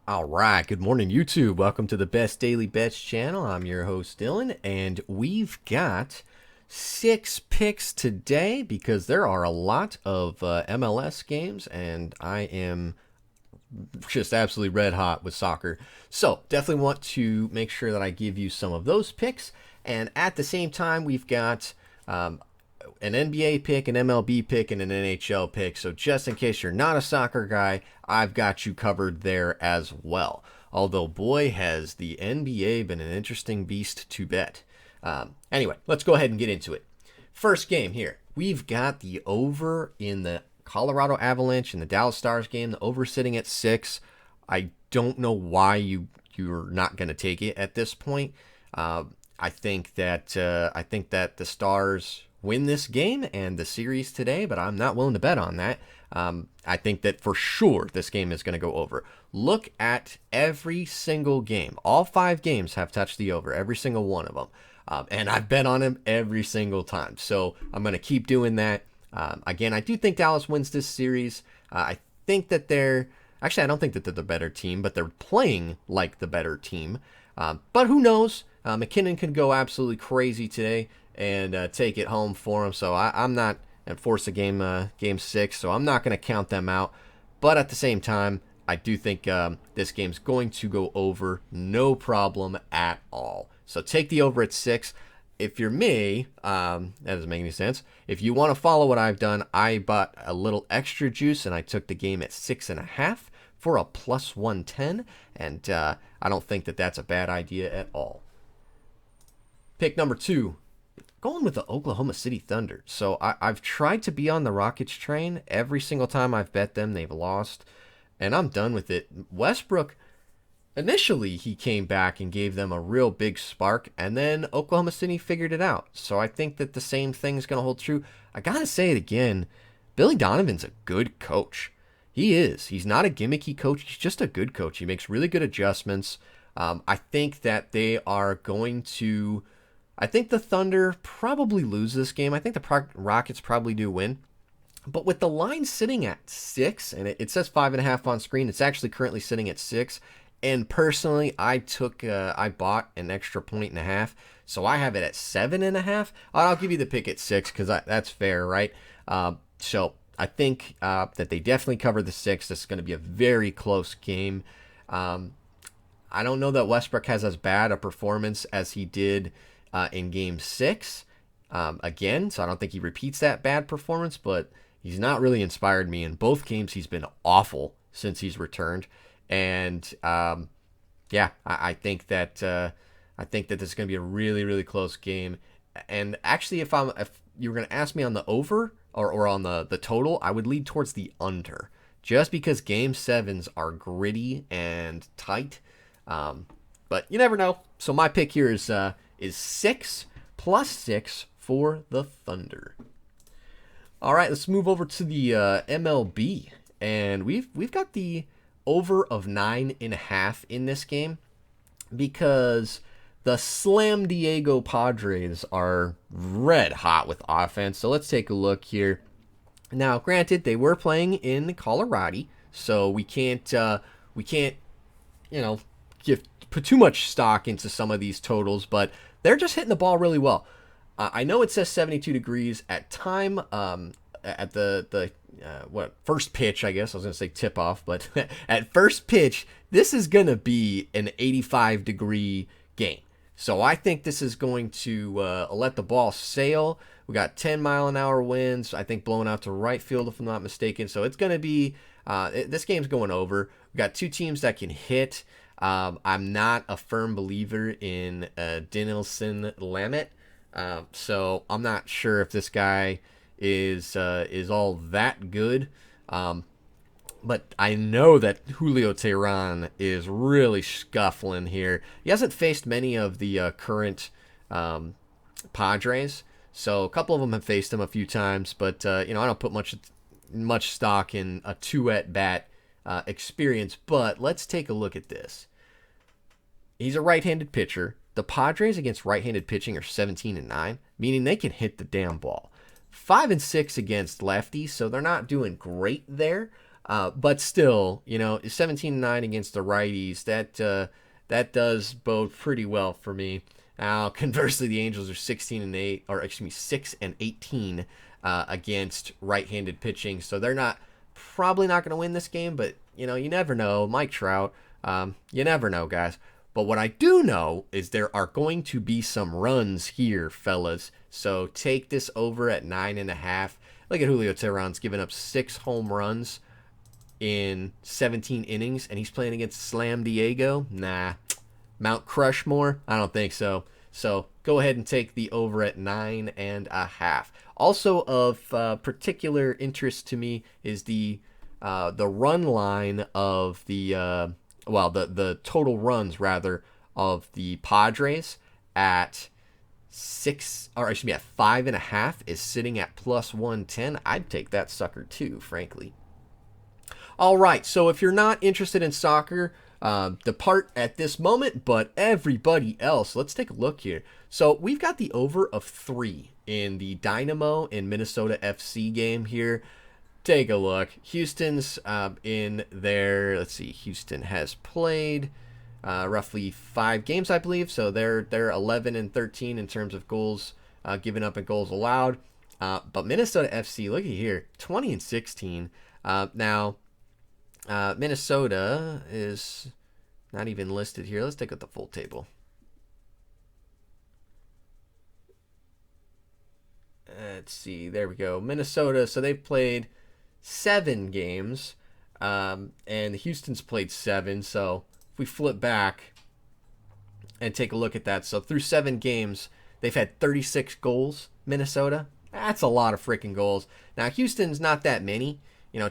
All right, good morning, YouTube. Welcome to the Best Daily Bets channel. I'm your host, Dylan, and we've got 6 picks today because there are a lot of MLS games, and I am just absolutely red hot with soccer. So definitely want to make sure that I give you some of those picks, and at the same time, we've got an NBA pick, an MLB pick, and an NHL pick. So just in case you're not a soccer guy, I've got you covered there as well. Although, boy, has the NBA been an interesting beast to bet. Anyway, let's go ahead and get into it. First game here. We've got the over in the Colorado Avalanche and the Dallas Stars game. The over sitting at 6. I don't know why you're not going to take it at this point. I think that the Stars win this game and the series today, but I'm not willing to bet on that. I think that for sure this game is going to go over. Look at every single game. All 5 games have touched the over, every single one of them. And I've bet on them every single time. So I'm going to keep doing that. Again, I do think Dallas wins this series. I think that actually, I don't think that they're the better team, but they're playing like the better team. But who knows? McKinnon could go absolutely crazy today and take it home for him. So I'm not and force a game 6. So I'm not going to count them out. But at the same time, I do think this game's going to go over, no problem at all. So take the over at 6. If you're me, that doesn't make any sense. If you want to follow what I've done, I bought a little extra juice and I took the game at 6.5 for a plus 110. And I don't think that that's a bad idea at all. Pick number 2. Going with the Oklahoma City Thunder. So I've tried to be on the Rockets train. Every single time I've bet them, they've lost. And I'm done with it. Westbrook, initially he came back and gave them a real big spark. And then Oklahoma City figured it out. So I think that the same thing's going to hold true. I got to say it again. Billy Donovan's a good coach. He is. He's not a gimmicky coach. He's just a good coach. He makes really good adjustments. I think that they are going to... I think the Thunder probably lose this game. I think the Rockets probably do win. But with the line sitting at 6, and it says 5.5 on screen, it's actually currently sitting at 6. And personally, I bought an extra 1.5, so I have it at 7.5. I'll give you the pick at 6 because that's fair, right? So I think that they definitely cover the 6. This is going to be a very close game. I don't know that Westbrook has as bad a performance as he did in Game 6 again, so I don't think he repeats that bad performance, but he's not really inspired me. In both games, he's been awful since he's returned, and I think that this is going to be a really, really close game. And actually, if you were going to ask me on the over or on the total, I would lead towards the under, just because Game 7s are gritty and tight. But you never know. So my pick here is 6 plus 6 for the Thunder. All right, let's move over to the MLB, and we've got the over of 9.5 in this game because the Slam Diego Padres are red hot with offense. So let's take a look here. Now, granted, they were playing in Colorado, so we can't put too much stock into some of these totals, but they're just hitting the ball really well. I know it says 72 degrees at time at the first pitch, I guess. I was going to say tip off, but at first pitch, this is going to be an 85-degree game. So I think this is going to let the ball sail. We got 10-mile-an-hour winds, I think blowing out to right field if I'm not mistaken. So it's going to be, this game's going over. We got 2 teams that can hit. I'm not a firm believer in Dinelson Lamet, so I'm not sure if this guy is all that good. But I know that Julio Teheran is really scuffling here. He hasn't faced many of the current Padres, so a couple of them have faced him a few times. But I don't put much stock in a 2 at-bat experience. But let's take a look at this. He's a right-handed pitcher. The Padres against right-handed pitching are 17-9, meaning they can hit the damn ball. 5-6 against lefties, so they're not doing great there. But still, 17-9 against the righties, that does bode pretty well for me. Now, conversely, the Angels are 16-8, or excuse me, 6-18 against right-handed pitching. So they're probably not going to win this game, but you never know. Mike Trout, you never know, guys. But what I do know is there are going to be some runs here, fellas. So take this over at 9.5. Look at Julio Teheran's giving up 6 home runs in 17 innings, and he's playing against Slam Diego. Nah. Mount Crushmore? I don't think so. So go ahead and take the over at 9.5. Also of particular interest to me is the run line of the total runs rather of the Padres at 5.5 is sitting at plus 110. I'd take that sucker too, frankly. All right, so if you're not interested in soccer, depart at this moment, but everybody else, let's take a look here. So we've got the over of 3 in the Dynamo and Minnesota FC game here. Take a look. Houston's in there. Let's see. Houston has played roughly 5 games, I believe. So they're 11-13 in terms of goals given up and goals allowed. But Minnesota FC, look at here, 20-16. Now, Minnesota is not even listed here. Let's take a look at the full table. Let's see. There we go. Minnesota. So they've played 7 games, and Houston's played 7. So if we flip back and take a look at that, so through 7 games, they've had 36 goals. Minnesota. That's a lot of freaking goals. Now Houston's not that many.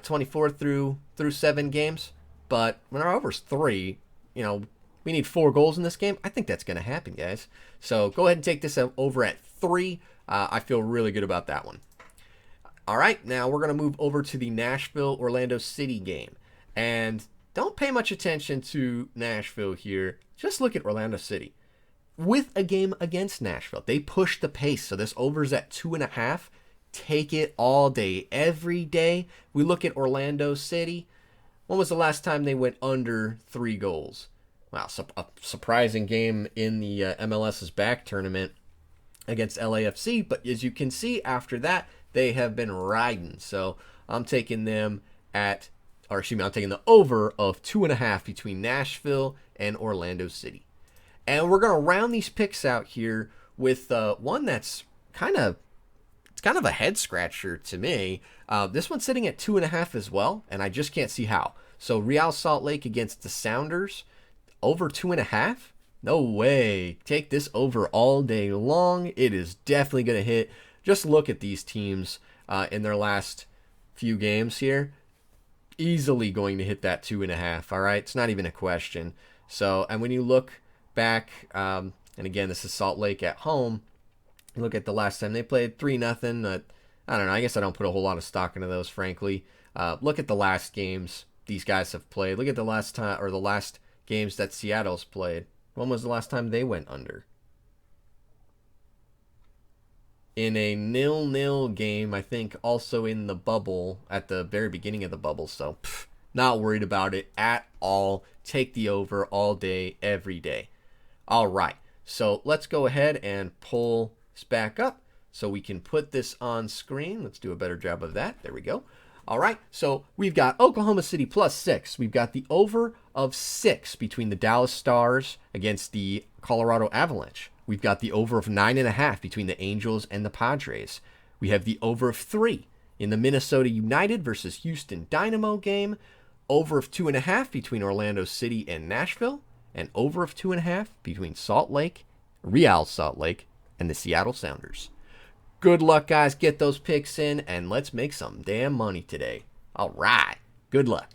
24 through 7 games, but when our over's 3, we need 4 goals in this game. I think that's going to happen, guys. So go ahead and take this over at 3. I feel really good about that one. All right, now we're going to move over to the Nashville-Orlando City game. And don't pay much attention to Nashville here. Just look at Orlando City. With a game against Nashville, they pushed the pace, so this over's at 2.5. Take it all day, every day. We look at Orlando City. When was the last time they went under 3 goals? Wow, a surprising game in the MLS's back tournament against LAFC. But as you can see, after that, they have been riding. So I'm taking I'm taking the over of 2.5 between Nashville and Orlando City. And we're going to round these picks out here with one that's kind of a head scratcher to me. This one's sitting at 2.5 as well, and I just can't see how. So Real Salt Lake against the Sounders, over 2.5? No way. Take this over all day long. It is definitely going to hit. Just look at these teams in their last few games here. Easily going to hit that 2.5, all right? It's not even a question. So, and when you look back, and again, this is Salt Lake at home, look at the last time they played, 3-0. I don't know. I guess I don't put a whole lot of stock into those, frankly. Look at the last games these guys have played. Look at the last games that Seattle's played. When was the last time they went under? In a 0-0 game, I think, also in the bubble, at the very beginning of the bubble. So, not worried about it at all. Take the over all day, every day. All right. So, let's go ahead and pull this back up so we can put this on screen. Let's do a better job of that. There we go. All right, so we've got Oklahoma City plus 6. We've got the over of 6 between the Dallas Stars against the Colorado Avalanche. We've got the over of 9.5 between the Angels and the Padres. We have the over of 3 in the Minnesota United versus Houston Dynamo game. Over of 2.5 between Orlando City and Nashville. And over of 2.5 between Real Salt Lake, and the Seattle Sounders. Good luck, guys. Get those picks in, and let's make some damn money today. All right. Good luck.